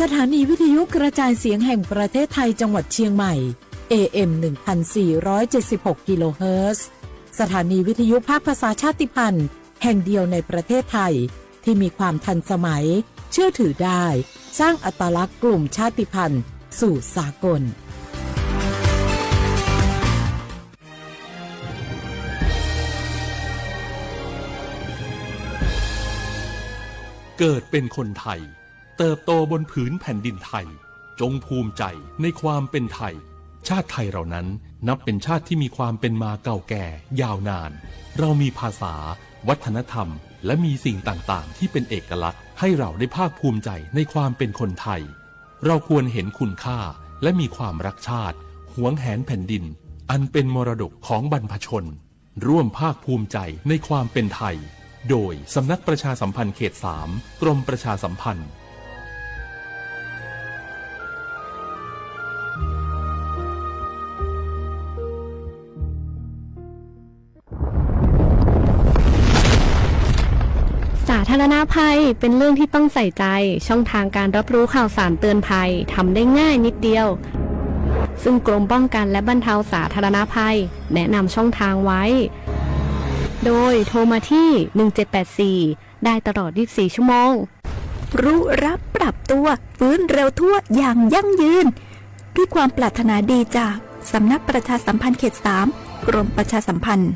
สถานีวิทยุกระจายเสียงแห่งประเทศไทยจังหวัดเชียงใหม่ AM 1476 กิโลเฮิรตซ์สถานีวิทยุภาคภาษาชาติพันธุ์แห่งเดียวในประเทศไทยที่มีความทันสมัยเชื่อถือได้สร้างอัตลักษณ์กลุ่มชาติพันธุ์สู่สากลเกิดเป็นคนไทยเติบโตบนผืนแผ่นดินไทยจงภูมิใจในความเป็นไทยชาติไทยเรานั้นนับเป็นชาติที่มีความเป็นมาเก่าแก่ยาวนานเรามีภาษาวัฒนธรรมและมีสิ่งต่างๆที่เป็นเอกลักษณ์ให้เราได้ภาคภูมิใจในความเป็นคนไทยเราควรเห็นคุณค่าและมีความรักชาติหวงแหนแผ่นดินอันเป็นมรดกของบรรพชนร่วมภาคภูมิใจในความเป็นไทยโดยสำนักประชาสัมพันธ์เขต 3 กรมประชาสัมพันธ์สาธารณภัยเป็นเรื่องที่ต้องใส่ใจช่องทางการรับรู้ข่าวสารเตือนภัยทำได้ง่ายนิดเดียวซึ่งกรมป้องกันและบรรเทาสาธารณภัยแนะนำช่องทางไว้โดยโทรมาที่ 1784 ได้ตลอด 24 ชั่วโมงรู้รับปรับตัวฟื้นเร็วทั่วอย่างยั่งยืนด้วยความปรารถนาดีจากสำนักประชาสัมพันธ์เขต 3 กรมประชาสัมพันธ์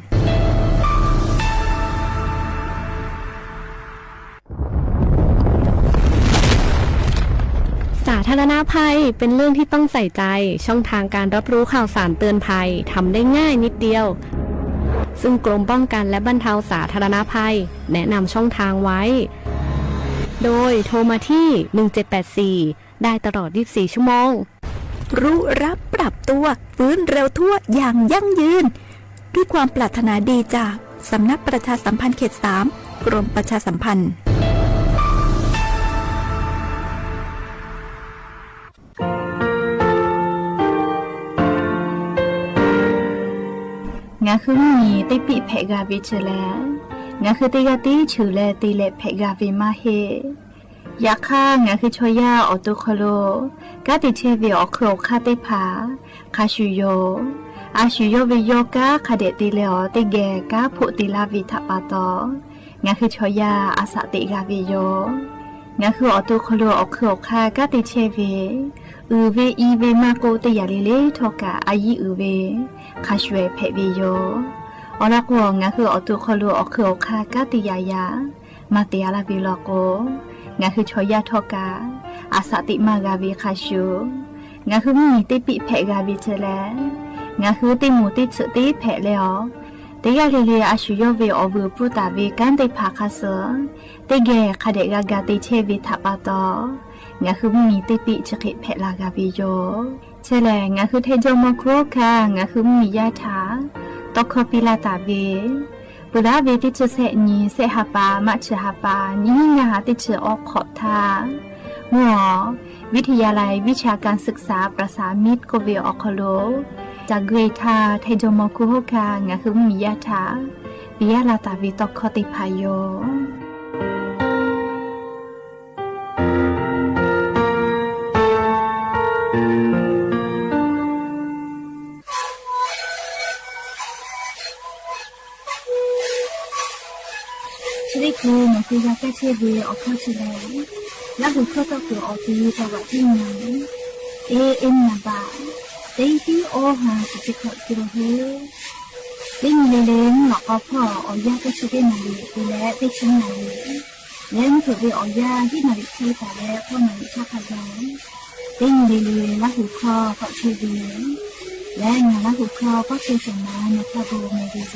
สาธารณภัยเป็นเรื่องที่ต้องใส่ใจช่องทางการรับรู้ข่าวสารเตือนภัยทำได้ง่ายนิดเดียวซึ่งกรมป้องกันและบรรเทาสาธารณภัยแนะนำช่องทางไว้โดยโทรมาที่ 1784 ได้ตลอด 24 ชั่วโมงรู้รับปรับตัวฟื้นเร็วทั่วอย่างยั่งยืนด้วยความปรารถนาดีจากสำนักประชาสัมพันธ์เขต 3 กรมประชาสัมพันธ์งาคือมีติปิเพกาวิเชลงาคือติกาติชูเลติเลเพกาวิมาเฮยาค่างาคือชอยาออตุโคโลกาติเชวิออโครคาติผาคาชูโยอาชูโยวิโยกาคาเดติเลอติเกกาพุติลาวิทัปาโตงาคือชอยาอาสติกาวิโยงาคือออตุโคโลออโครคากาติเชวิอือเวอีเวมาโกติยาลิเลทอกาอายีอือเวคาชเวเพวิโยอลักวงงาคืออตุคอลูอคืออคากาติยายามาเตียลาบิโลโกงาคือชอยาทอกาอาสติมากาวิคาชูงาคือมีติปิเพกาวิเจเลงาคือติมูติสุติเพเลอติยาลิเลอาชูโยเวอวูปุตาเวกันติภาคาเสติเกคาเดกากาติเชวิทัปาโตงาคือมีติปิจกิเพลากาวิโยเชเลงาคือเทจมโคคางาคือมียาถาตอกคปิลาตาเวปุระเวติจุเสนีเสหปามัชหปานิงาติจออกขอทามัววิทยาลัยวิชาการศึกษาประสามิตรโกเวออคโลจากเกรทาเทจมโคคางาคือมียาถาปิยาลาตาเวตอกคติพายโยชลิคูมันคือยาแก้เชื้อเวออกเข้าชิลแล้วหูเข้าตัวคือออกที่จังหวัดที่ไหนเอ็มนาบาเด็กที่โอหาสิบขวบกิโลเฮเล่นเล่นหลอกเอาพ่อเอายาแก้เชื้อได้มาเลยดูแลได้ชิ้นไหนเล่นถือไปเอายาที่มาดิที่แต่แล้วพ่อมาดิชาขยันเล่นเล่นแล้วหูคอก็เชื้อเวและงานแล้วหูคอก็เชื้อสมานนะคะโบเมดิโซ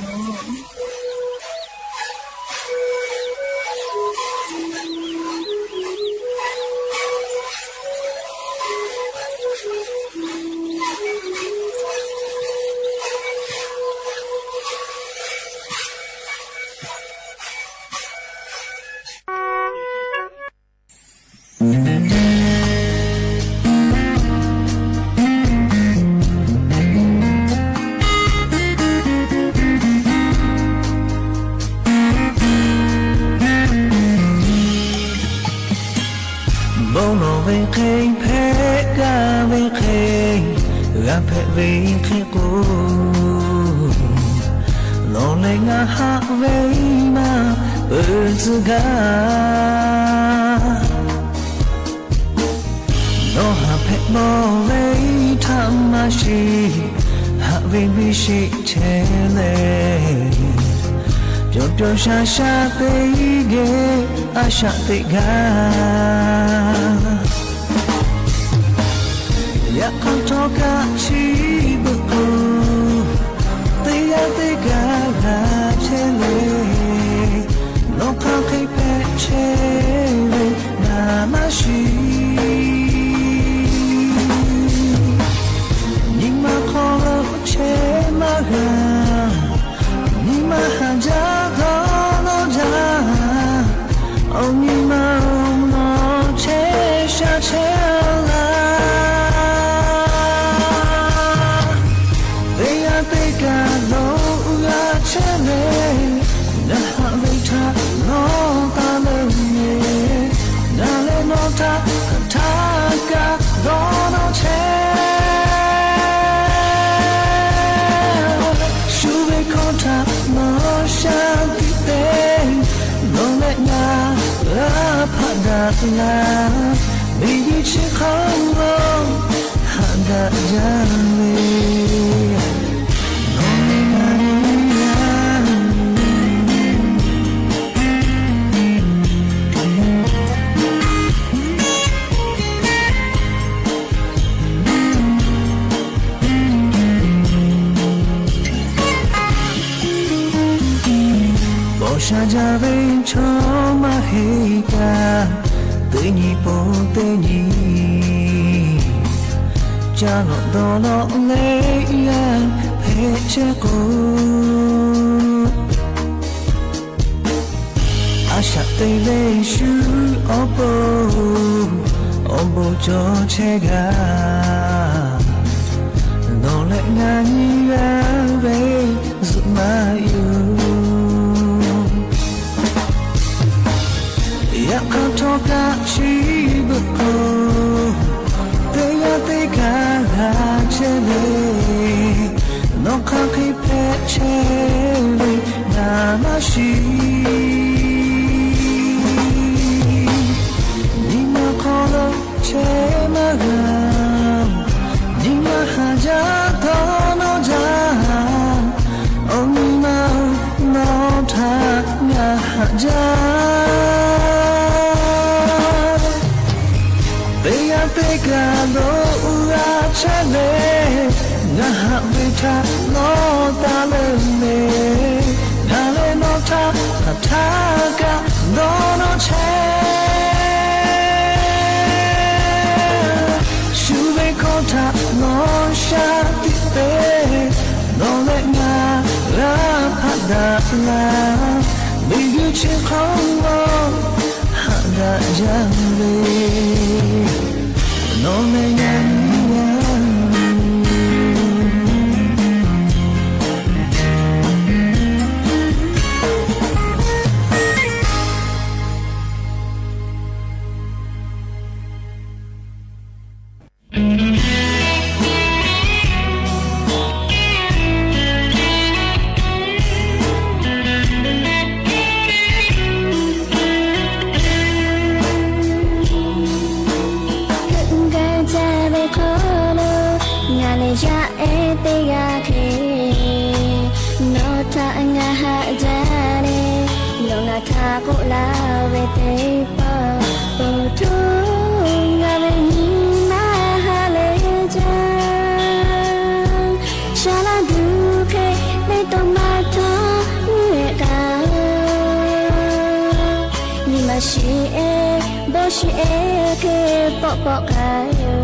บงโลเวเคงเพกาเวเคงรักเพเวเคกูโลเลงาฮาเวมาเปิดสกาโลหะเพโมเวธรรมชีหะเววิชิเชเลจบจบชาชาเตเกอาชาเตกาอยากขอโทษกับชีวิตกูเตียเตกาเชเลโลกเขาเคยเพเชเลนามาชียิ่งมาขอเชมาหายิ่งมาหาจาOnly my no chesha chela They are big no ya chele Na havita no tamene Na le no ta taka no che Shube kota no shanti te No let naพระดาลาไม่ยิชิของลมหาดาจันเลยโนมินานิยาชาจาเวงชอมาเฮกาเตญีโปเตญีจาโนโดโนเลยันเพเชโกอาชาเตเลชูโอโบจอเชกาโนเลงานียาเวซุมายูอยากขอโทษกับชีวิตกูแต่อยากได้การเชลน้องเขาเคยเพเชลนามาชียิ่งมาขอลงเชมากยิ่งมาหาจาตอนอจาโอ้ยิ่งมาโนทางาหาจาPega no chale na havita no talene dale no ta taka no che shube kota no shati pe no le na la pada la bigu che khong hada jambe No me Boshi eke pok kayo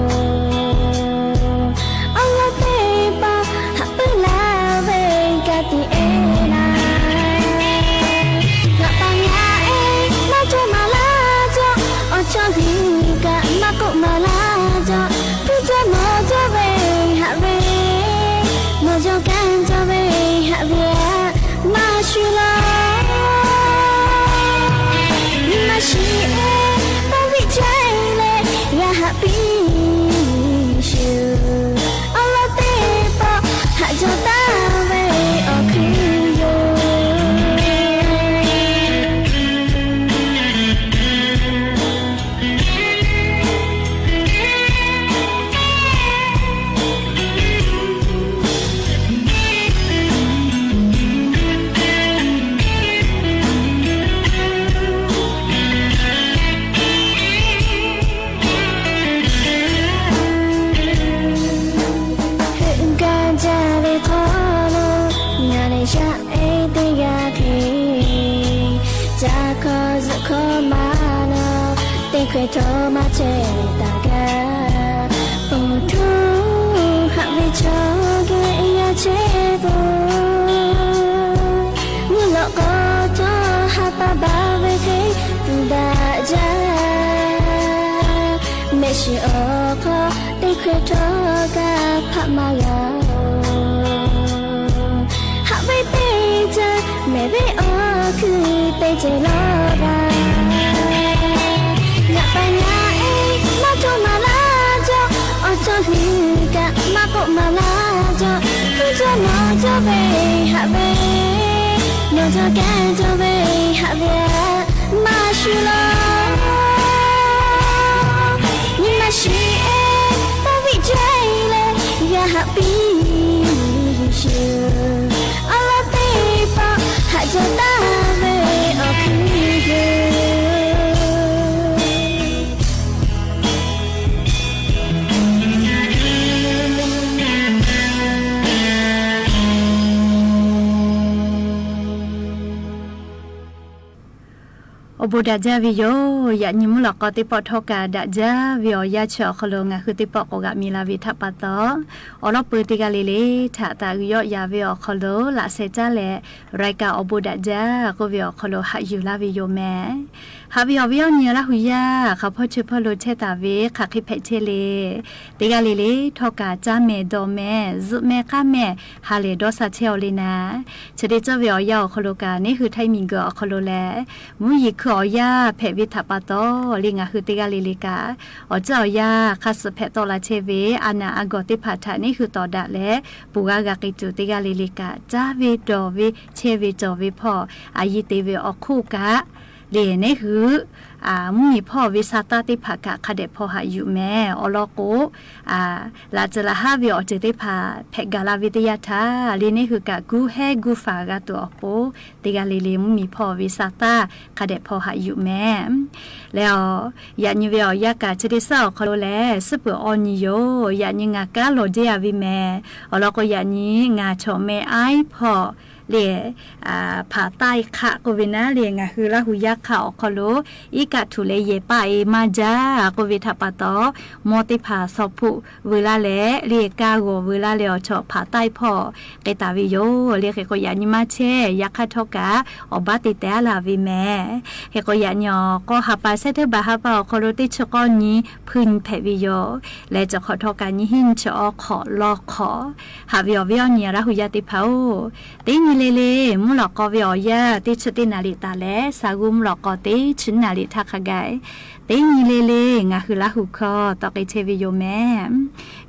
Allah teba hapela ve kati ena Napanya majo malajo ojo hika mako malajo Tuja mojo ve have mojo kanjo ve have mashula Mashi တိခွေတော်မချေတာကအိုထူဟာဝေချောကဲအရာချေပေါ်မြလောကတော့ဟာပါဘာဝေခေတူဒါကြမရှိအခတိခွေတော်ကဖတ်မရဟာဝေပေချာမေဘေအခူတေချေလာပါ就被哈被，我就感就被哈被马输了，你马是爱把为追了，越哈比是，阿拉背包还就大为哦可以。อบูดาจาวิโยยานิมุลกอติปอทอกาดาจาวิโอยาชอคโลงะคือติปอกกะมีลาวิทัปปะตออลอปืติกาเลเลทาตาวิโยยาวิโอคโลละเซจาเลรายกาอบูดาจาก็วิโอคโลหะยูลาวิโยแมฮาวิโอวิโอเนียละหุยาเขาพอชื่อพอโลเชตาเวคะคิเพเชเลติกาเลเลทอกาจาเมโดแมซุเมกะแมฮาเลดอซาเชอเลนาชะเดจวิโอยาคโลกานี่คือไทมิงกอคโลแลมุยิขอยาเพวิทัปปะตอลิงะคือติกาเลลิกาอเจ้ายาคัสเพตอลาเชเวอานาอากอติภาทานี่คือตอดะและปูกากะกิจุติกาเลลิกาจาเวดอเวเชเวจอเวพออายิเตเวออคูกะเลนี่คือมุมีพ่อวิสาตาติภากะคเดพ่อหาอยู่แม่อลอโกลาจละฮาวิออเจติภาเพกาลาวิทยาทาเลนี่คือกะกูเฮกูฟากะตัวโปติกาเลมุมีพ่อวิสาตาคเดพ่อหาอยู่แม่แล้วยานิเวอยากะเจติซาคโลแลซุปออนิโยยานิงากะโลเจยาวิแม่อลอโกยานิงาชอแม่ไอพ่อเลผาใต้ขะกวินาเลงะคือละหุยะขะอคโลอีกะทุเลเยปาเอมาจากวิทัปปะตอมอติภาสอพุเวลาแลเลกาโกเวลาเลอชอผาใต้พ่อเกตาวิโยเลเกโกยานิมาเชยักขะทกะอบาติเตลาวิแมเกโกยาญอก็หาปาเซเทบาหาปาคโลติชกอนีพึนเพวิโยและจะขอทกานิหินชอขอลอขอหาวิโอวิโอเนียละหุยะติภาโอติเลเลมุลกอวิอยาติชตินาลิตาเลสากุมลกอติชินาลิทักไกติเลเลงะคือละหุคอตอกเทวิโยแม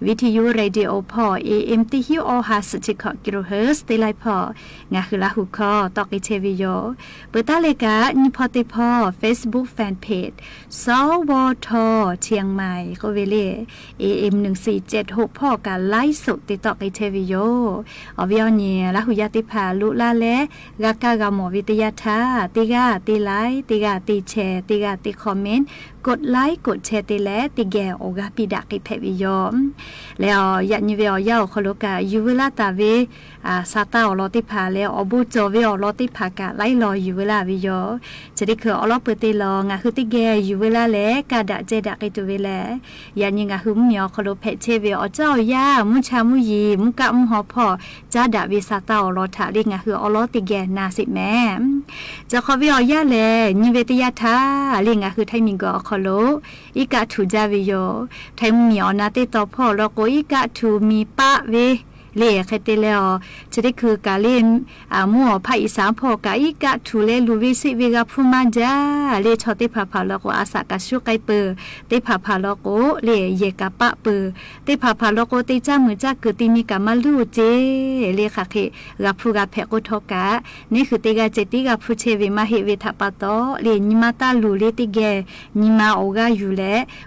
วิทยุเรดิโอพอ AM ติฮิโอฮาสติคกิโลเฮิรตซ์ติไลพองะคือละหุคอตอกเทวิโยเปตาเลกานิพอติพอ Facebook Fanpage สวทเชียงใหม่ก็เวเล AM 1476พอกาไลฟ์สดติตอกเทวิโยอวิโอเนียละหุยาติภาลุลาเลกากากาหมอวิทยาทาติกาติไลติกาติแชร์ติกาติคอมเมนต์กดไลค์กดแชร์ติและติแกโอกาปิดากิเพวิยอมแล้วยานิเวอยาคโลกายูเวลาตาเวซาตาอลอติภาแล้วอบูโจเวอลอติภากะไลรอยูเวลาวิโยจะได้คืออลอเปติลองะคือติแกยูเวลาแลกาดะเจดะกิตุเวแลยานิงะคือมีอคโลเพเชเวอเจ้ายามุชามุยีมุกะมุหอพอจาดะวิซาตาอลอทาลิงะคืออลอติแกนาสิแม่จะขอวิอยาแลนิเวติยาทาลิงะคือไทมิงกอคโลอีกะถูจาวิโยไทมมีอนาติตอพ่อแล้วก็อีกะถูมีปะเวเลเคเตเลอจะได้คือกาเลมัวภาคอีสานพอกาอีกะทุเลลูวิสิวิกาพูมาจาเลชอติภาพาลโกอาสากาชุไกเปติภาพาลโกเลเยกะปะเปติภาพาลโกติจามือจากกติมีกามาลูเจเลคะเคกาพูกาเพกุทกะนี่คือติกาเจติกาพูเชวิมาเฮวิทัปปะตอเลนิมาตาลูเลติเกนิมาโอกาอยู่แล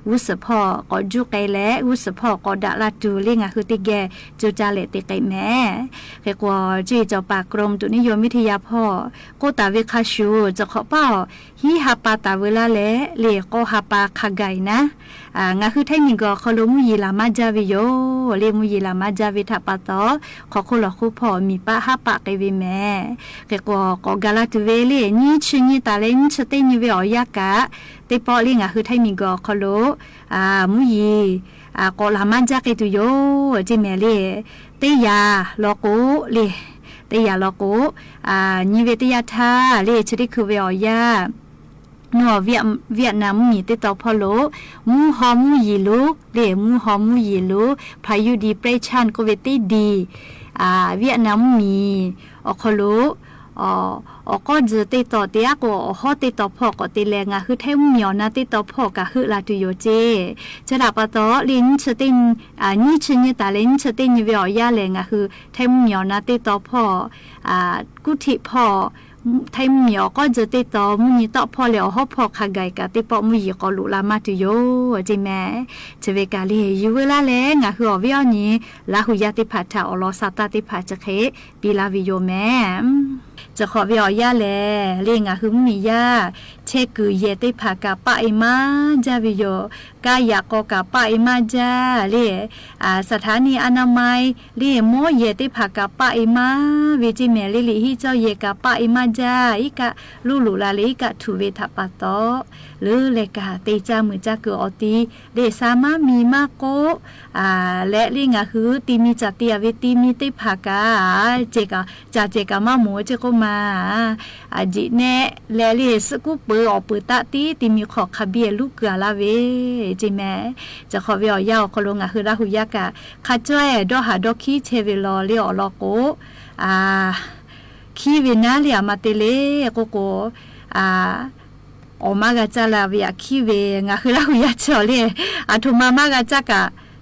วุสพอกอจุไกแลวุสพอกอดะลาตูเลงะคือติเกจูจาเลติไกแม่เกกว่าจีเจ้าปากกรมตุนิยมวิทยาพ่อโกตาเวคาชูจะขอเป้าฮิฮาปาตาเวลาเลเลโกฮาปาคาไกนะงะคือไทมิงก็คโลมุยีลามาจาวิโยเลมุยีลามาจาวิทัปปะตอขอคุลคุพ่อมีปะฮาปาเกวิแม่เกกว่าก็กาลาตุเวเลนี่ชิญตาเลนชเตนิเวอยากะ ติปอลิงคือไทยมีก็คอโลมุยีก็ลามันจักตุโยจิเมเลเตยาโลโกเลเตยาโลโกนิเวตยาทาเลชริคือเวียนัวเวียดนามมีติดต่อพอโลมูฮอมูยีลูเลมูฮอมูยีลูพายุดีเปรชันโควิดดีเวียดนามมีอคโลก็จะติดต่อเตียก็ฮอติดต่อพอก็ติแรงคือไทยมีอนะติดต่อพอก็คือลาตุโยเจจะดับต่อลินชตินนี่ชินตาลินชตินเวียยาแรงคือไทยมีอนะติดต่อพอกุฏิพอไทยมีก็จะติดต่อมุนีต่อพอแล้วฮอพอขกายกะติปอมุยก็ลุลามาตุโยจิแม่จะเวกาเลยูเวลาแรงคือเวียนี้ลาหุยาติพัทธาอลอซาตาติพัทจะเคปีลาวิโยแม่จะขอเวียยาแลเลี้ยงคือมียาเชกุเยติภากาปะไอมาจาวิโยกายากกาปะไอมาจาเลีสถานีอนามัยเลีโมเยติภากาปะไอมาวิจิเมลิลิฮิเจ้าเยกาปะไอมาจาอิกะลุลาลิกะทุเวทัปปะโตหรือเลกาเตจามือจักเกออตีเดสามามีมาโกและเลี้ยงคือติมีจัตติอวิติมีติภากาเจกาจาเจกามาโมเจก็มาจิเนและลิสกุเปออปืตะติมีขอคาเบียลูกเกลือลาเวจิแม่จะขอเวียยาวคลงคือลาหุยากะคาจ้วยดอหาดอคีเชเวลอเลียอลอโกคีวินาเลียมาเตเลโกโกอมากะจาลาเวียคีเวงคือลาหุยาเชอเลทุมามากะจักะ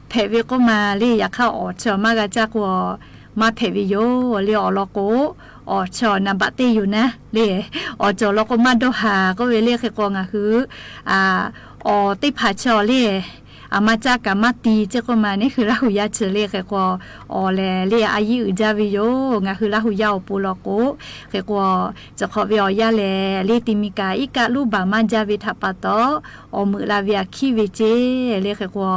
เพเวก็มาเลียเข้าออเชอมากะจักวมาเพวิโยเลียอลอโกชอนับบัตอยู่นะเล่จอแล้วก็มาดูหาก็เวเรียกกองคือติผาชอเล่มาจากกับมาตีเจ้าก็มานี่คือลาหุยาเชเล่กว่าแลเล่อายุจาวิโยคือลาหุยาปูลโกกว่าจะขอเวียยาแลเล่ติมิกาอีกะลูบามาจาวิทัปปะโตมือลาเวียคีเวเจเล่กว่า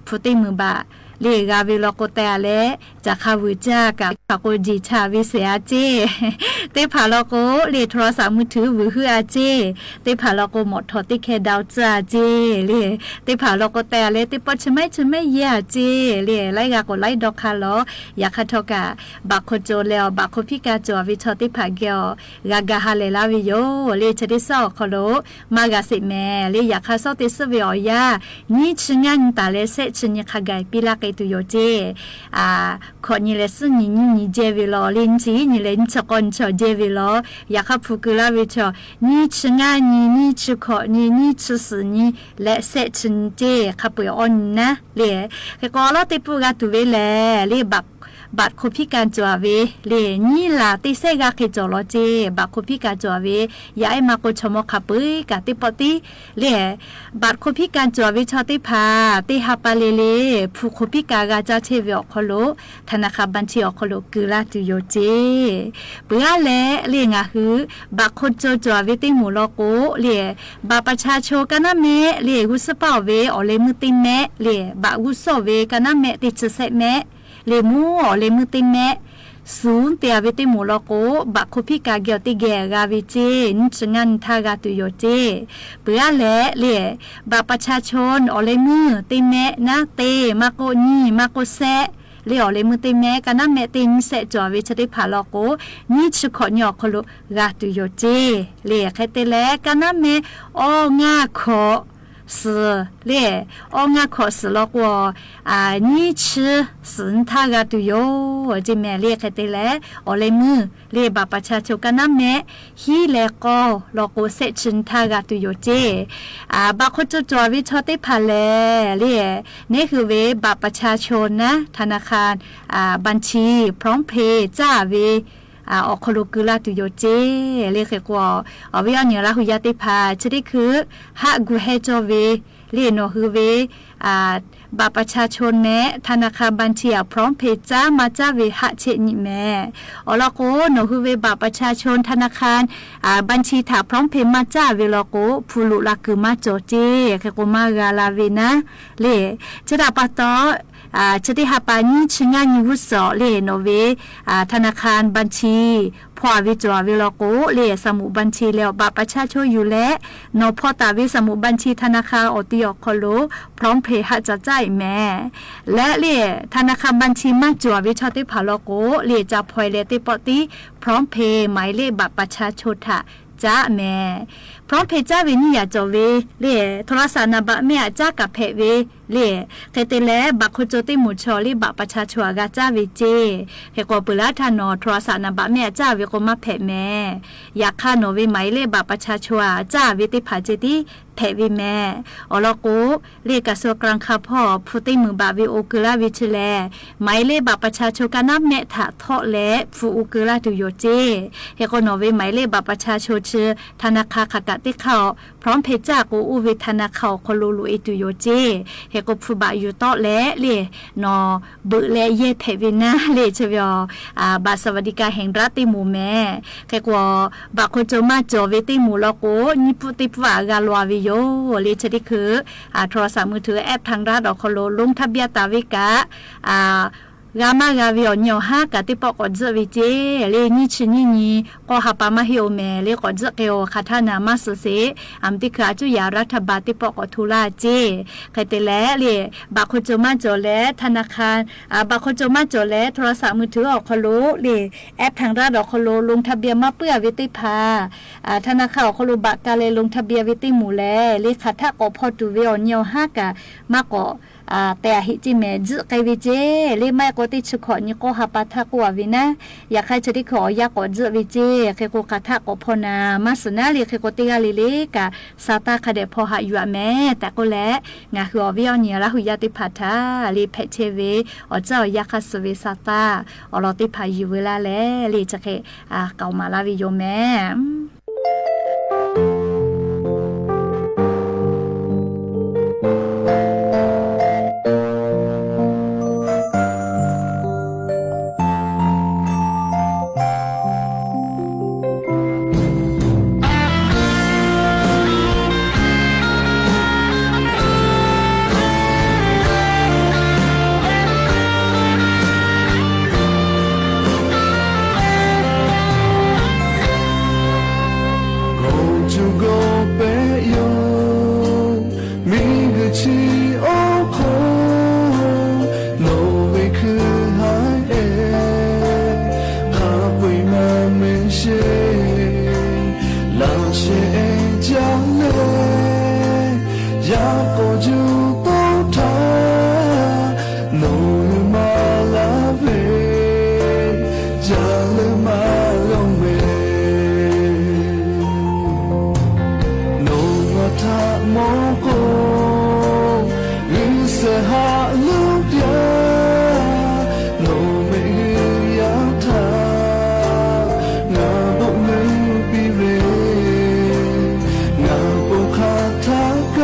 พุติมือบะเรียกาวิโลโกแต่และจะข้าวิจากับขากจีชาวิเสียเจเตผาโลโกเรียโทรศัพท์มือถือวิฮืออาเจเตผาโลโกหมดทอติเคดาวจาเจเรียเตผาโลโกแต่และเตปชไม่เยาเจเรียไล่กากไล่ดอกคาโลอยากขัดทกะบักโคโจแล้วบักโคพิกาจววิชอติผาเกียวกาฮาเลลาวิโยเรียชดิซอกคโลมากาสิแม่เรียอยากขัดซอติสเวียยานี่ชิงันตาเลเซชิญขกายปิลาตุโยเจคนนี้เลยซึ่งนี่เจวิลอลินจีนี่เลยชกอนชอเจวิลออยากขับฟุกุลาวิชอนี่ชิงานี่ชิขอนี่ชิสนี่และเซชินเจขับไปอ่อนนะเลยก็เราติดปุกาตุเวลเลยบัดโคพิการจัวเวเลนี่ล่ะติเซกาเคจอลอเจบัดโคพิการจัวเวยาไอมาโกชมอขับไปกะติปติเลบัดโคพิการจัวเวชอติพาติฮาปาเลผู้โคพิการกาจาเชเวอคโลธนาคารบัญชีอคโลกุลาตุโยเจเปื้อเลงาคือบัดโคโจจัวเวติมูลโกเลบัดประชาชนกันนะเมเลกุสปาเวอเลมุติเมเลบัดกุสเวกันนะเมติชเซเมเลมูเลมุติเมสูนเตียวิติมูลโกบักคุพิกาเกียวติเกกาวิเจนชงันทากาตุโยเจเปื้อเลบักประชาชนอเลมือติเมนะเตมาโกนีมาโกเซเลียวเลมุติเมกันนะเมตินเซจอวิชติพาลโกนี่ชขอนยอคโลกาตุโยเจเลแคเตเลกันนะเมองาขอ是嘞，我考试了过你吃是他个都有，我这面嘞开的嘞，我嘞么嘞爸爸cha就跟那么，he嘞个了过设置他个都有这，爸เขาจะจอวิชอติพาเลเลยนี่คือเวบัตรประชาชนนะธนาคารบัญชีพร้อมเพย์จ้าเวออกคโลกุลาตุโยเจเรียกกว่าวิญญาณละหุยาติพาชนิดคือฮะกูเฮจเวเรียนคือเวบัตรประชาชนแม้ธนาคารบัญชีพร้อมเพย์จ้ามาจ้าเวฮะเชนิแม่อละโกโนคือเวบัตรประชาชนธนาคารบัญชีถาพร้อมเพย์มาจ้าเวละโกผู้ลุละคือมาโจเจคือกูมากาลาเวนะเลจะดับปะตอจะได้หาปานี้ชิงานยุสอเลโนเวธนาคารบัญชี พอวิจววิลโกเลียสมุบัญชีแล้วบัตรประชาชนอยู่และนอพอตาวิสมุบัญชีธนาคารอติอคโลพร้อมเพย์หัจะจ่ายแม่และเลียธนาคารบัญชีมาจววิชอติพาโลโกเลียจะพอยเลติปอติพร้อมเพย์หมายเลขบัตรประชาชนค่ะจ้าแม่พร้อมเพย์จ้าวินิยาจเวเลียโทรศัพท์นบะแม่จ้ากับเพเวเลียเคเตเลบักโคโจติมุชอลีบักประชาชนกาจ้าวิเจเฮกอปุระทานอโทรศัพท์นบะแม่จ้าวิโกมาเพแม่อยากฆ่าโนวิหมายเลขบักประชาชนจ้าวิติภาเจติเพวิแม่อลโกเรียกกระทรวงกลางคาพ่อผู้ติมือบาวิโอกุลาวิชแลหมายเลขบักประชาชนกานับแม่ถาทอและฟูอุกุลาตุโยเจเฮกอโนวิหมายเลขบักประชาชนชื่อธนาคารขกะติเขาพร้อมเพจ้ากูอุวิธนาคารคลูลูอิตุโยเจเฮกอฟูบะอยู่ต่อและเลียนอบึและเยเพวินาเลเชวบาสวัสดิการแห่งรัฐติมูแม่แค่กว่าบักโคโจมาจอเวติมูลโกนิปุติปวากาลวาวิโยเลชดิคือโทรศัพท์มือถือแอปทางรัฐอคโลลงทะเบียนตาวิกากามากาวิโอเนียวฮากะติปอกอดเจวิเจเลนิชินินีก็หาปามาเฮโอเมเลกอดเจเกโอคาทานามาสเซอัมติคาจุยารัฐบาลติปอกอทุลาเจใครเตแลเลบาโคโจมาโจแลธนาคารบาโคโจมาโจแลโทรศัพท์มือถืออคโลเลแอปทางรัฐอคโลลงทะเบียนมาเปื้อวิติภาธนาคารอคโลบากาเลลงทะเบียนวิติหมู่แลเลคาทากอพอตุวิโอเนียวฮากะมากอแต่หิจิเมจไกวิเจเลไม่ก็ติดชุขอนี่ก็หาปาทักว่าวินะอยากให้ชดิขอยากอดวิเจเคโกคาทักก็พนามาสนาเลเคโกติกาลิเลกะซาตาคาเดพอหาอยู่แม่แต่ก็และงาคืออวิอเนียละหุยาติพัทาลีเพเชเวอเจ้าอยากสเวซาตาอลอติพาอยู่เวลาแลลีจะเคเก่ามาลาวิโยแม่ก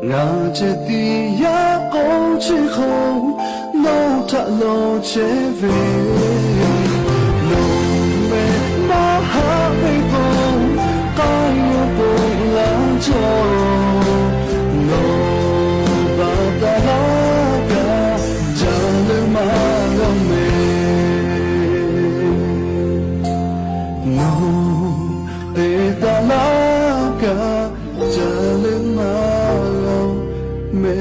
ငါချစ်သည်ရကုန်ချစ်ခုံနောက်ထလို့ချေပဲလုံးမဲ့မဟာဘေပုံကိုင်းရပုံလာချောလုံးဘာသာကဂျာလမလုံးမဲလုံးတေတလာကဂျာလမလုံးမဲ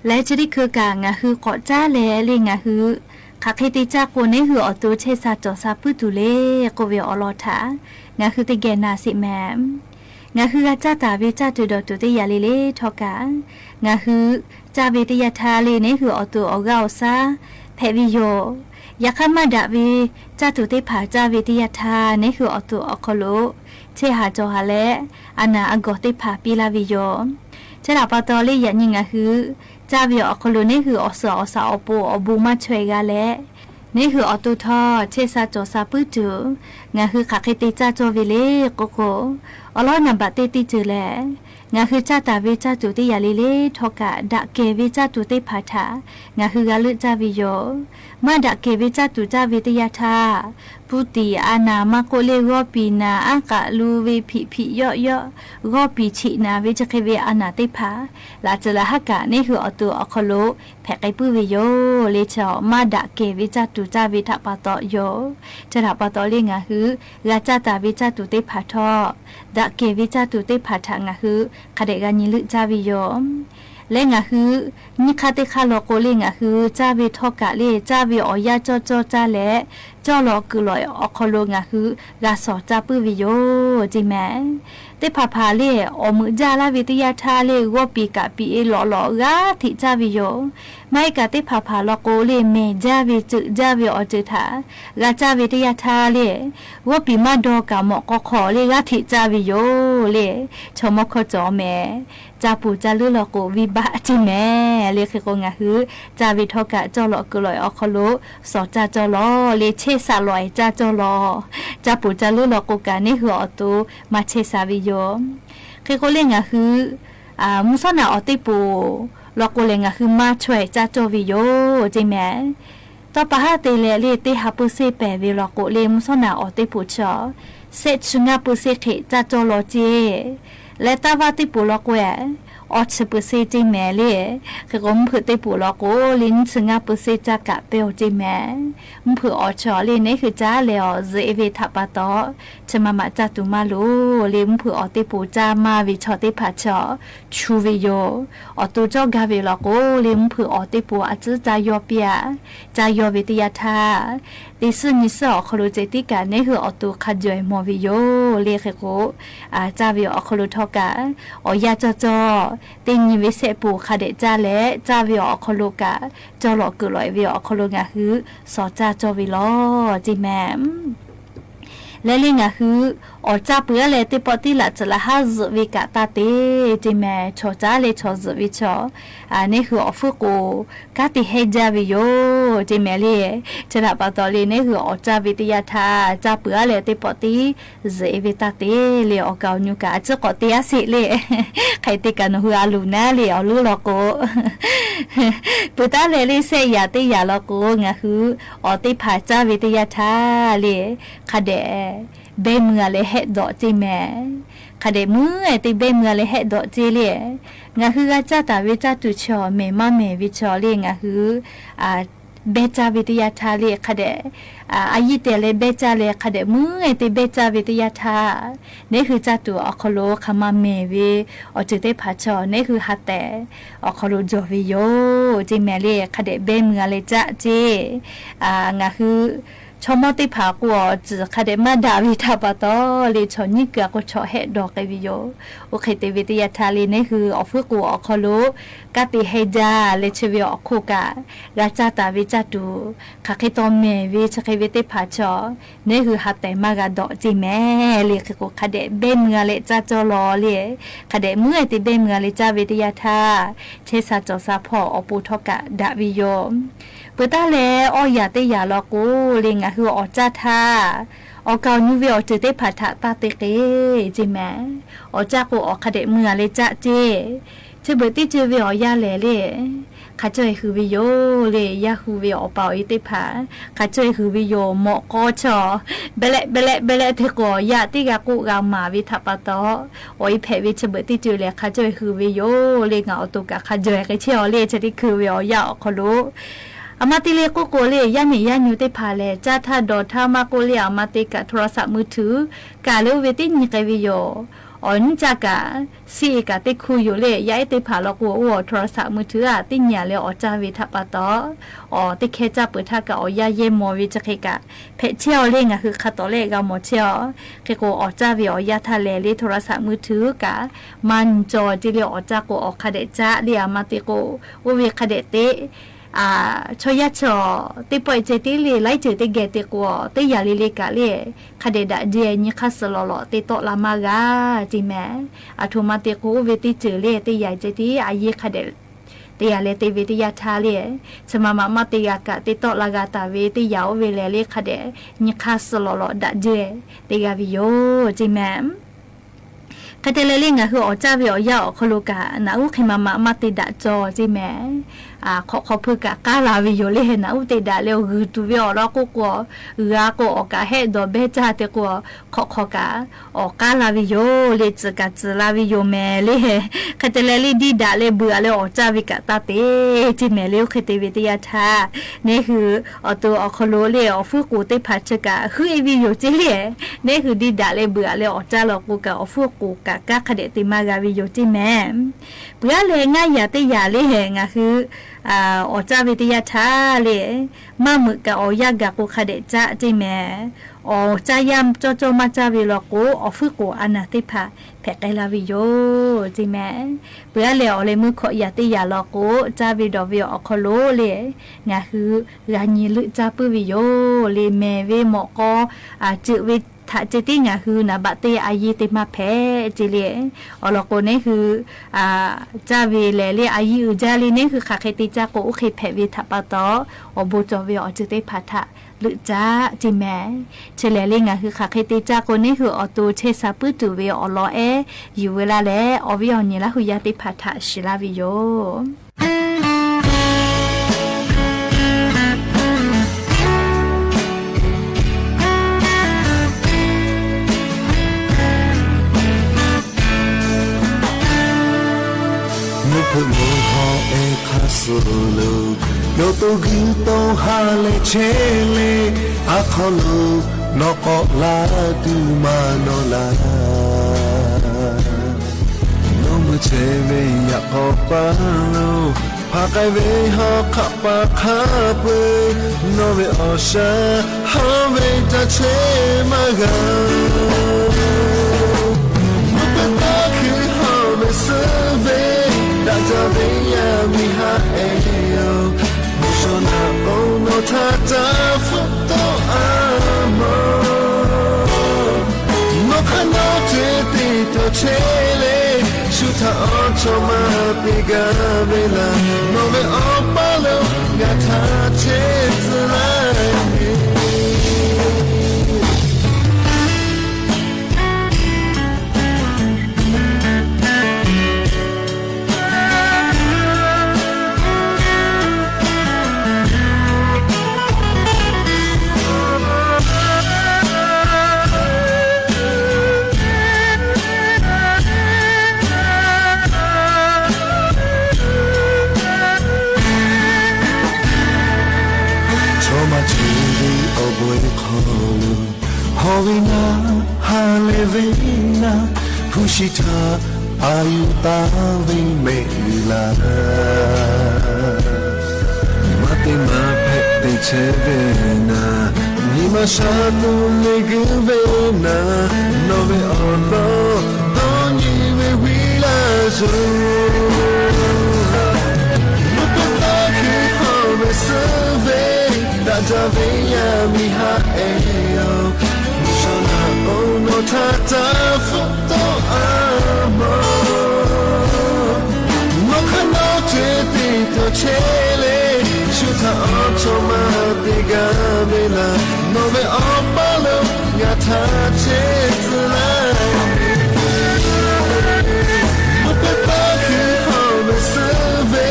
และจะได้คือกางาคือขอจ้าแลเลยงาคือคักให้ติจากคนให้หืออตัวเชซาจอซาปื้ตุเลก็เวอลอทางาคือติแกนาสิแมมงาคือจ้าตาเวจ้าตุดอตุติยาเลเลทอกางาคือจ้าเวติยาทาเลเนี่ยคืออตัวออกาซาแพวิโยยาคามาดาเวจ้าตุติผาจ้าเวติยาทาเนี่ยคืออตัวอคโลเชหาจอฮาเลอานาอากอติผาปิลาวิโยเชลาปาตอเลยันยิงาคือจ้าเบียอคโลนี่คืออสอสาอปูอบูมาช่วยกาและ นี่คือออตุทอเชซาโจซาปื้จูงาคือขาเคติจ้าโจวิเลโกโกอลอนัมบะเตติจูแลงาคือจ้าตาวิจ้าจุติยาลิเลทอกะดะเกวิจ้าจุติภาถางาคือกาลึจ้าวิโยมาดะเกวิจ้าจุจ้าวิทยาทาพุติอานามาโกเลโกปีนาอากะลูวิภิภิยอยอโกปีชินาวิจเคเวอานาติภาลาจละหะกะนี่คือออตุอคโลแผกไกปื้วิโยเลชอมาดะเกวิจ้าจุจ้าวิทะปะตอโยจะถะปะตอเลงาคือลาจ้าตาวิจ้าจุติภาทอดะเกวิจ้าจุติภาทางาคือคาเดกานิลึจ้าวิโยและงาคือนิคาติคาโลโกเลงาคือจ้าวิทอกะเลจ้าวิออยาจอจอจ้าและจ้อลอคือลอยอคโลงาคือกาสอจ้าปื้วิโยจิแมเตพาพาเลอมือจาลาวิทยาทาเลวปีกะปีเอหลอหลอกาทิจ้าวิโยไม่กะเตพาพาลอโกเลเมจ้าวิจึจ้าวิอจึทากาจ้าวิทยาทาเลวปีมาดอกะหมอกขอเลกาทิจ้าวิโยเลชมคจอแมจาปูจาลือลอโกวิบะจิแมเลคือโกงาคือจาวิทอกะจ้อลอคือลอยอคโลสอจ้าจ้อลอเลเชซาลอยจ้าจ้อลอจาปูจาลือลอโกกะนี่คือออตุมาเชซาวิโยคือโกเลงาคือมุสนาออติปูลอโกเลงาคือมาช่วยจ้าจ้อวิโยจิแมต่อปะฮะเตเลเลเตหาปุเซเปเวลอโกเลมุสนาออติปูชอเซชงาปุเซเขจ้าจ้อลอเจและตาวาติปูลอกแวออชเปเซจิแมเลคือก็มเผือติปูลอกโกลินสงาเปเซจากะเปลจิแมมเผืออชอเลนี่คือจ้าเลอเซเวทัปะตอชมามาจาตุมาโลเลมเผืออติปูจามาวิชอติผาชอชูวิโยอตุจอกาเวลอกโกเลมเผืออติปูอจืจายอเปียจายอวิทยาทาดิซึนิสอคโลเจติกานี่คืออตุขจอยมอวิโยเลคือโกจาวิอคโลทอกะอยาจอจอติงวิเศษปูคาเดจาและจาวิอคโลกะจอหลอกลอยวิอคโลงาคือสอจาจอวิลอจิแมมและลิงาคืออจ้าเปื้อเลยติปอติละจะละฮาซวิกะตาเตจิแมชอจ้าเลยชอซวิชอนี่คืออฟุโกกาติเฮจาวิโยจิแมเลจะละปะตอเลนี่คืออจ้าวิทยาทาจ้าเปื้อเลยติปอติเซวิตาเตเลออกาญูกะจะกอติอาสิเลใครติกันหัวลูนะเลอลูลอโกปุตาเลลิเซยาติยาลอโกงาคืออติภาจ้าวิทยาทาเลคาเดเบมือเลยเฮ็ดดอกจิแม่คาเดมือติเบมือเลยเฮ็ดดอกจิเลยงาคือกาจ้าตาวิจ้าตุชอเมมาเมวิชอเลยงาคือเบจาวิทยาทาเลยคาเดอายิเตเลยเบจาเลยคาเดมือติเบจาวิทยาทานี่คือจ้าตัวอคโลคามาเมวิอจุเตผาชอนี่คือฮัตแต่อคโลจอวิโยจิแม่เลยคาเดเบมือเลยจ้าเจงาคือชมติภากัวจะคาเดมาดาวิทาปะตอเลยชนิกะก็ชอเฮดอกวิโยโอเคเตวิทยาทาลีนี่คืออฟุกัวอคโลกาติเฮจาเลชวิอคุกะราชาตาวิจาตุคาเคตอมเมวิชเควิติภาชอนี่คือฮัตแต่มากาดอจิแม่เลยคือกูคาเดเบเมือเลจ้าจอลอเลยคาเดเมื่อติเบเมือเลจ้าวิทยาทาเชซาจอซาพออปูทกะดาวิโยปุตตาเลออยาเตยาลอกูลิงอะคืออจ้าทาอเกาญูวิอจืเตผาทะตาเตเกจิแมอจ้ากูอคาเดเมือเลจ้าเจเชเบติเจวิอยาเลขาจอยคือวิโยเลยาคือวิอเปาอิติผาขาจอยคือวิโยหมอก็ชอเบลเทโกยาติกากูกามาวิทัปะตอโอยเพวิเชเบติเจเลขาจอยคือวิโยเลงาอตุกะขาจอยกะเชอเลจะติคือวิอยาอคโลอามาติเลโกโกเลยันนี่ยันยูเตพาเลจ้าท่าดอท่ามาโกเลอามาติกะโทรศัพท์มือถือกาเลเวตินิกวิโยอ๋อนจากะซีกะติคุยอยู่เลยย้ายติผาลอกวัวโทรศัพท์มือถือติญญาเลยอจาวิทัปะตอติเคจ้าเปิดทากะอยาเยมอวิจะเคกะเพเชียวเลงอะคือคาตอเลกะหมอเชียวเคโกอจาวิอยาทะเลลิโทรศัพท์มือถือกะมันจอจิเลอจากอคาเดจ้าเลียมาติโกวเวคาเดเตชอยาชอติปอยเจติลีไลเจติเกติกัวติยาลิเลกะเลคาเดดะเจญิคัสลอลอติโตลามากาจิแมอะโทมาติโกเวติเจเลติยาเจติอายิคาเด ตียาเลตีวิทยาทาเลสมามาตียากะติโตลากาตาเวติยาวเวเลเลคเดนิคาสลอลอดะเจตียาวิโยจิแมมคาเตเลลิงะคืออจาวิอยาอคลุกะนะอุขิมาติดะจอจิแมขอเพื่อกะกาลาวิโยเลนะอุติดะเลวคือตุวิอรอกุกัวก็ออกะเฮดอเบจาเตกัวขอกะออกาลาวิโยเลจกะจลาวิโยแมเลคาเตเลลิดีดะเลเบือเลอจาวิกะตาเตจิแมเลคเตวิทยาทานี่คืออตัวอคโลเลอฟุกูเตพัชกะคือเอวิโยจิเลนี่คือดีดะเลเบือเลอจาลอกุกะอฟุกูกะกะคเดติมากาวิโยจิแมเบือเลง่ายยาเตยาเลเหงะคืออจาวิทยาทาเลมามึกะอยากะกุคเดจะจิแมจายามโจมาจาวิโลโกอฟุกูอนาติภาแพกไกลาวิโยจิแมเบือเลอเลมึขอยาติยาโลโกจาวิดอวิอคโลเลงะคือราญิลึจาปุวิโยเลเมเวหมอก็จิวิถ้าจิติงะคือนะบัตเตอายีติมาเพจิเลอลโกนี่คือจาวิเลเลอายีอุจาลีนี่คือคาเคติจากโอเคเพวิทัปตออบูจอวิอจิติพัทะหรือจ้าจิแมเชเลลิงะคือคาเคติจากนี่คืออตูเชซาปุตุเวอลอเออยู่เวลาแลอวิออนีละหุยาติพัทะชิลาวิโยพุโลฮอเอคาสุโลโยโตกิโตฮาเลเชเลอะคอโลนอกอลาตูมาโนลาโนมเชเวอยากอปาโลพาไกเวฮอขับปาคาเปโนเวอชาฮาเวตาเชมากั Davia mi ha eo Mushona ono tata futo amo Mokano te tito chele Shuta ocho ma piga vela Nove opalo gata che zlani Hovina halevina pushita ayuta vimela mate ma pete chevena nima shatu legvena nove ono doni me wila zo mutla ke hove save Davia mi ha eo Ono tata futo amo Mokano te tito chele Shuta ocho ma diga vela Nove opalo yata che zlani Mupepa ki home save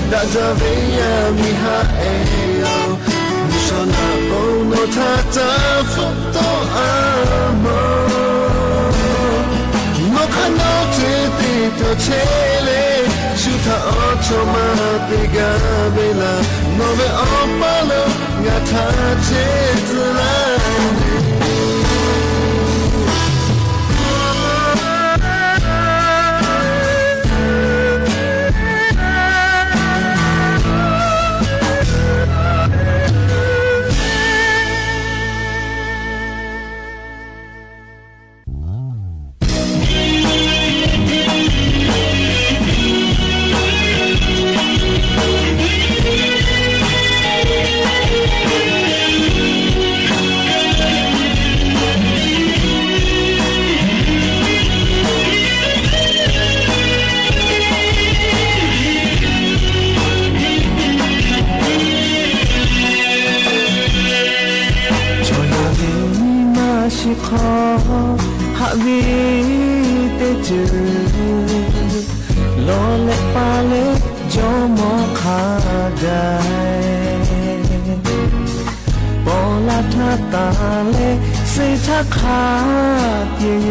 Davia mi ha eo Shona ono tata futo amo Mokano te tito chele Shuta ocho ma piga vela Nove opalo gata che zlani ขอหาวีเตจโลเลปาเลจอมอขาได้ปอลาทาตาเลสิทักขาเปียโย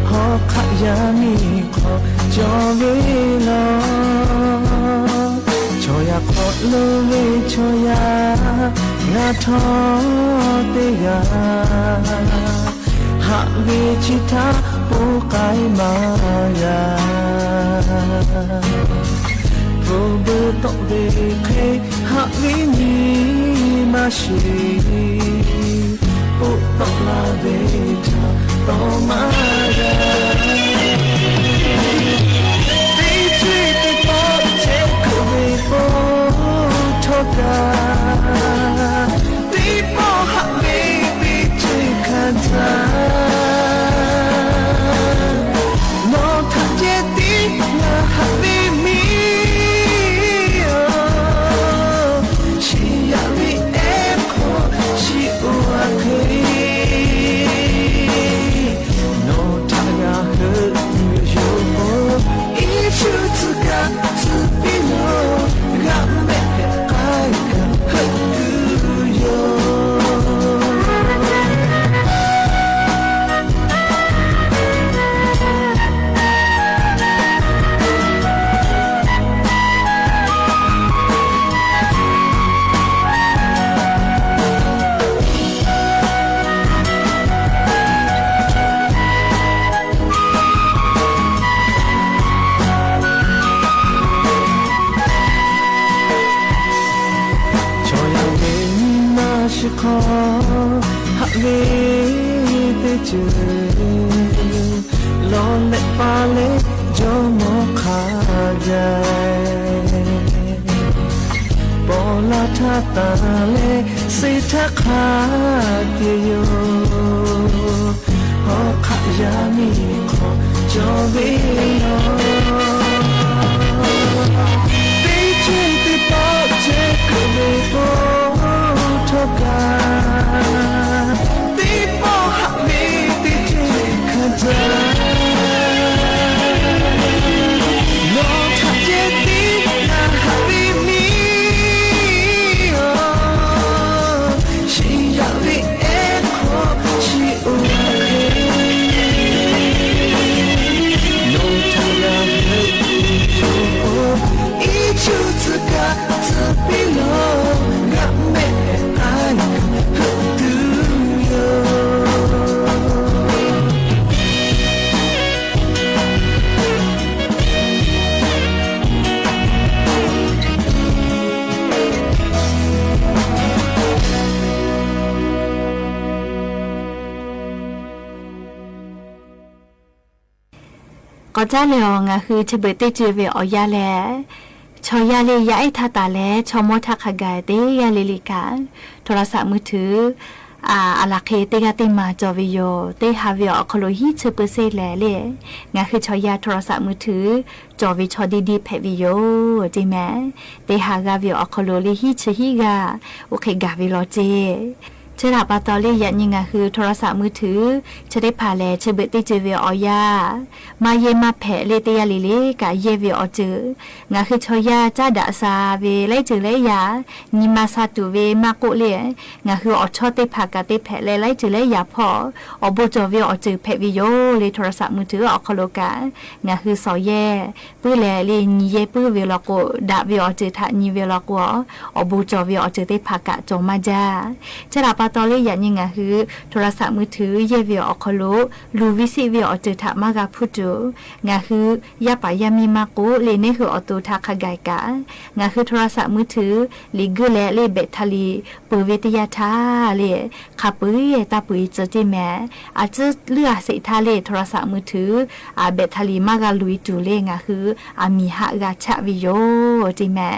หอขยามีขอจอเวลาชอยาขอโลเวชอยางาทอเตยาหาเวชิตาปูกายมายาโปรเบตเวเคหาเวนีมาชีปุตลาเวทาโตมายาตีจีติปอเทคเวโปทกาตีปอหาเวตีจีคันตาโนทัเจตินาหาเวมีชียาวิเอโคชีอุอาเคโนทัยาเฮมิโยโมอิชูตุกะตุปิโนกะเมเฮไกกะเฮกุโยขอหักเวเตจลอนเลปาเลจอมอขาใจปอลาทาตาเลสิทักขาเตียโยหอขยามีขอจอเวโนตีจุนตีปอเจกเวโปกาตีปอหักมีตีเจคันตาโนทัเจตินาหักมีมีชียาวิเอโคชีอุอาเคโนทายาเฮโยอิจูตุกะตุปิโนกะเมก็จ้าเลยงะคือจะเบิดเตจเวออยาแลชอยาเลยยาไอทาตาแลชอมอทักขกายเตยาเลลิกาโทรศัพท์มือถืออาลาเคเตกาเตมาจอวิโยเตฮาวิโอคโลฮี10%แลเลยงะคือชอยาโทรศัพท์มือถือจอวิชอดีๆแพวิโยจิแม่เตฮากาวิโอคโลเลฮีชฮีกาโอเคกาวิโลเจเชลาปาตอเลยันยังไงคือโทรศัพท์มือถือจะได้ผ่าแลเชเบติเจวิออยามาเยมาแผลเลเตียลิเลกะเยวิออจืองาคือชอยาจ้าดาซาเวไลจือไลยานิมาซาตูเวมาโกเลงาคืออชอเตผากะเตแผลไลจือไลยาพออโบจอวิออจือแผวิโยเลโทรศัพท์มือถืออคโลกางาคือสอแยปื้อแลเลนีเยปื้อเวลโกดาวิออจือทะนีเวลโกอโบจอวิออจือเตผากะจงมาจาเชลาปาตอเลยันยังไงคือโทรศัพท์มือถือเยวิออคโลลูวิซิวิออจือทะมากะพุจูงาคือยาปายามีมาโกเลเนคือออโตทักขกายกางาคือโทรศัพท์มือถือลิกและเลเบทาลีปืวิทยาทาเลขับปืยตาปืยเจจิแม่อาจจะเลือเสทาเลโทรศัพท์มือถือเบทาลีมากะลุยจูเลงาคือมีหะกาชะวิโยจิแม่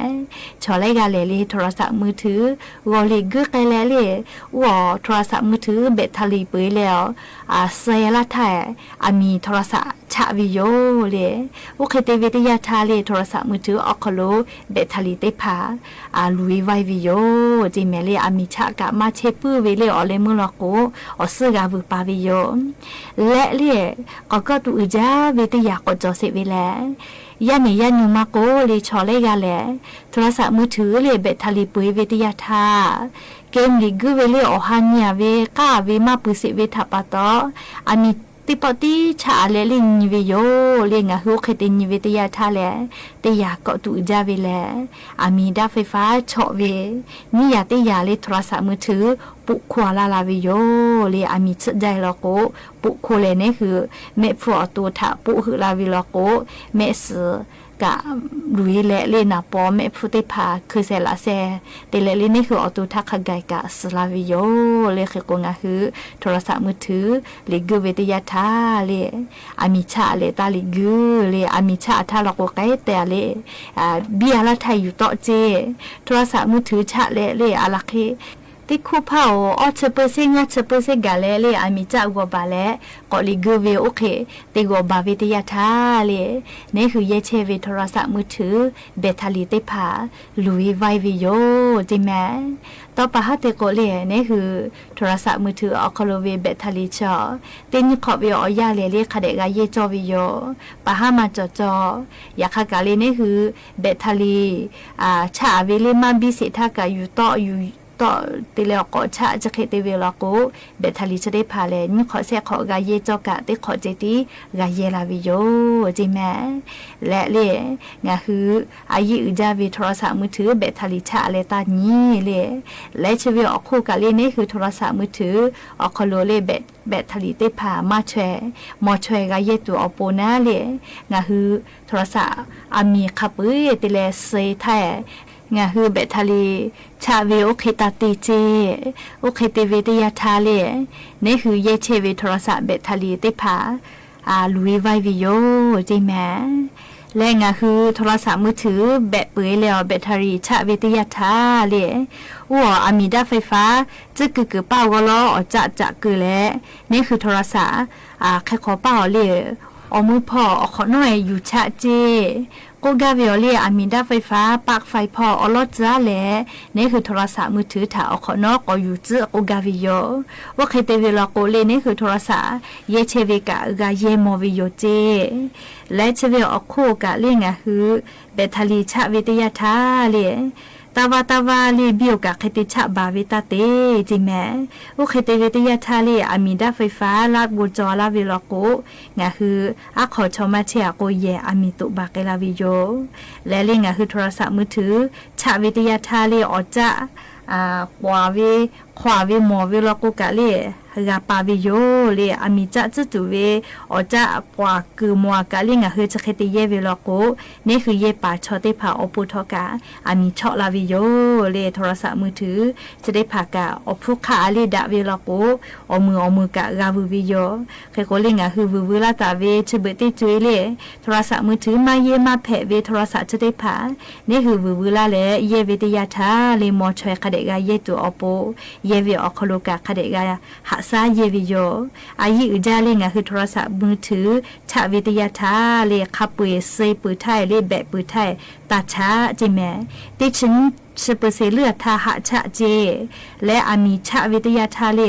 ชอเลกาเลโทรศัพท์มือถือวอลิกแกเลเลอ ว่าโทรศัพท์มือถือแบตเตอรี่เปื่อยแล้วเสียละแท้มีโทรศัพท์ชาวิโยเลยโอเคเตวิทยาทาเลยโทรศัพท์มือถือออกโลแบตเตอรี่เตพาลุยไววิโยจิเมเลยมีชากะมาเชปื้อเวเลยอเลมือลโกอซื้อกาบุปาวิโยและเลยก็ตูอุจาวิทยาก็จอเสเวลยามียานูมาโกเลยชอเลยกาแลโทรศัพท์มือถือเลยแบตเตอรี่เปื่อยวิทยาทาเกมลิกเวเลยอหันยาเวกาเวมาปุสิเวทัปตอมีติปติชาเลลินวิโยเลงะฮูเคตินวิทยาทาเลเตยาก็ตูจาเวแลมีดาไฟฟ้าเฉาะเวนี่ยาเตยาเลโทรศัพท์มือถือปุควาลาวิโยเลมีชใจลโกปุโคเลเนี่ยคือเมฟอตัวถาปุหือลาวิลโกเมสกะลุยและเลนาปอเมฟุติพาคือเซลาเซเตเลลินี่คือออตูทักขไกกะสลาวิโยเลคือกงะคือโทรศัพท์มือถือเลกูเวทยาทาเลมีชาเลตาลิกูเลมีชาทาลโกไกแต่เลเบียละไทยอยู่ต่อเจโทรศัพท์มือถือชาเลอะลักเคติคูพาว10%กาเลมีจักว่าบาเลก็ลิกูเวโอเคติกว่าบาวิทยาทาเลนี่คือเยเชเวโทรศัพท์มือถือแบตเตอรี่ติพาลุยไววิโยจิแมต่อปะฮะเตโกเลนี่คือโทรศัพท์มือถือออกโลเวแบตเตอรี่จอตินขอบวิโอยาเลคาเดกาเยจอวิโยปะฮะมาจอยาคากาเลนี่คือแบตเตอรี่ชาเวเลมาบิสิทากาอยู่ต่ออยู่ต่อติเลก็ชะจะเคตเวลาโกเบทาลิจะได้พาเลนขอเสขอกาเยจอกะติขอเจติกาเยลาวิโยจิแมและเลงะคืออายุอุจาวิโทรศัพท์มือถือเบทาลิชะเลตานี้เลและชวิออกคู่กะเลนี่คือโทรศัพท์มือถือออกโลเลแบตเตอรี่ติพามาแชมอแชกาเยตัวอโปนาเลงะคือโทรศัพท์มีขับเอติเลเซไทงะคือแบตเตอรี่ชาเวโอเคตาติเจโอเคเตเวตยาทาเลนี่คือเยเชเวโทรศัพท์แบตเตอรี่ติพาลุยไววิโยจิแมและงะคือโทรศัพท์มือถือแบตเปื่อยแล้วแบตเตอรี่ชาเวตยาทาเลว่ามีดาไฟฟ้าจะคือเป้าวล้อจะคือและนี่คือโทรศัพท์แค่ขอเป้าเลอมือพ่อขอหน่อยอยู่ชะเจโกกาเวลเลียมีดาไฟฟ้าปากไฟพออลอดจ้าแหละนี่คือโทรศัพท์มือถือถ้าอขอนอกก็อยู่เจอโกกาวิโยว่าใครเตเวลาโกเลนี่คือโทรศัพท์เยเชเวกะกาเยมอวิโยเจและเชเวออกโคกะเลียงะคือแบตเตอรี่ชะวิทยาทาเลตาวาลีบิวกะเคติชะบาวิตาเตจิแมโอเคเตวิทยาทาลีมีดาไฟฟ้าลาดบูจอลาวิลโกงะคือขอชมาเชียโกเยมีตุบาเกลาวิโยและลิงะคือโทรศัพท์มือถือชะวิทยาทาลีอจะควาวิมอวิลโกกะเลกาปาวิโยเลมีจะจุตุเวอจะปวาคือมัวกะลิงะคือจะเคติเยวิลโกนี่คือเยปาชอติพาอปุทกะมีชอลาวิโยเลโทรศัพท์มือถือจะได้พากะอพุคาลีดาวิลโกอมือกะกาวิวิโยเคโกลิงะคือวิลาตาเวชเบติจุยเลโทรศัพท์มือถือมาเยมาเพเวโทรศัพท์จะได้พานี่คือวิลาเลเยวิทยาทาเลมอชวยคเดกาเยตัวอโปเยวิอคโลกะคเดกาหาซาเยวิโยอายุอุจาเลงะคือโทรศัพท์มือถือชะวิทยาทาเลขับปืเซปืไทยเลแบะปืไทยตาช้าจิแมติฉัน10%เลือดทาหะชะเจและมีชะวิทยาทาเล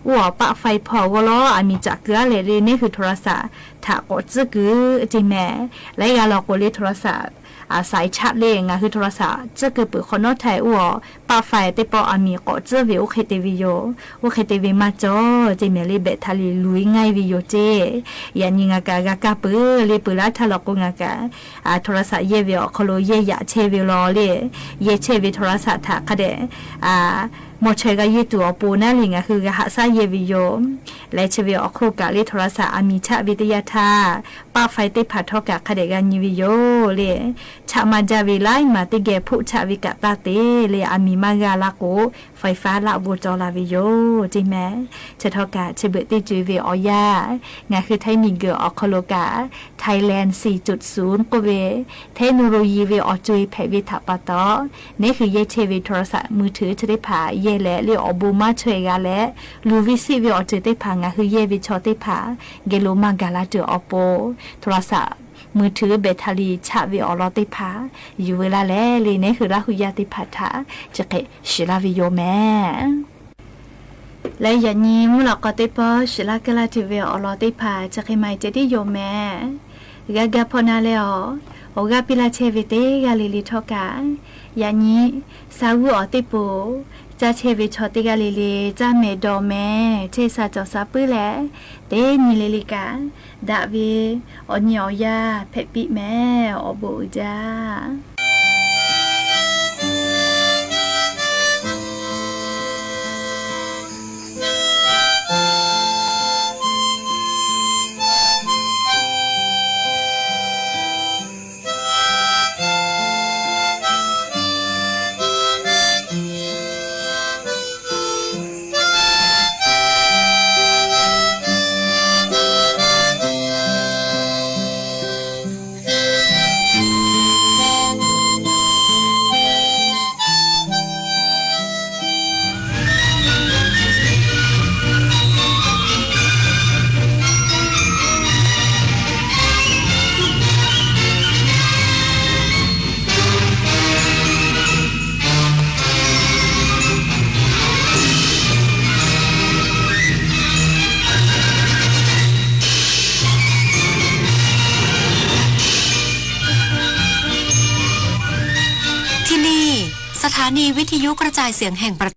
ว่าปะไฟพอวล้อมีจักเกลือเลนี่คือโทรศัพท์ถ้ากดซึกือจิแมและยาลอกเลโทรศัพท์สายชาร์จเลงคือโทรศัพท์จะเกิดปืนคนนอไทยปาไฟเตปอมีก็จะวิวเคตวิโยว่าเคตวิมาจอเจเมลีเบทาลีลุยง่ายวิโยเจยันยิงกากาปือเลปืนละทะลอกงกาโทรศัพท์เยวิโอคโลเยยะเชวิโลเลเยเชวิโทรศัพท์ถักเดมอเชกายตัวปูนั่นลิงคือกะหาซาเยวิโยและเชวิโอโคกะเลโทรศัพท์มีชะวิทยาทาปาไฟเตพัทกะคเดกันยิวิโยเลชะมาจาวิไลมาติเกผู้ชะวิกะตาเตเลมี มากาลาโกไฟฟ้าละบูจอลาวิโยจริงไหมเชทอกาเชเบติจูเวออยางาคือไทยมีเกออคโลกาไทยแลนด์ 4.0 ก็เวเทคโนโลยีเวอจุยแผวิถาปะตอนี่คือเยเชเวโทรศัพท์มือถือจะได้ผ่าเยและเรียอบูมาช่วยกาและลูวิซิเวอจุยได้ผ่างาคือเยวิชอได้ผ่าเกโลมากาลาเจออโปโทรศัพท์มือถือแบตเตอรี่ชาวิออลอติพาอยู่เวลาแลเลยเนี่ยคือราหุยาติพาทาจะเกชิลาวิโยแม่และอย่างนี้มุลก็ติปอชิลากลาติวิออลอติพาจะเกไม่จะได้โยแม่กากาพอนาเลอโอกาปิลาเชวิเตกาลิลิทอกาอย่างนี้สาวอติปูจะเชวิชอติกาลิลิจะเมดอแม่เชซาจอซาปื้อแลเตนิลิลิกาดาวีออนยอยาเพปิแม่อบูจ้าที่นี่สถานีวิทยุกระจายเสียงแห่งประ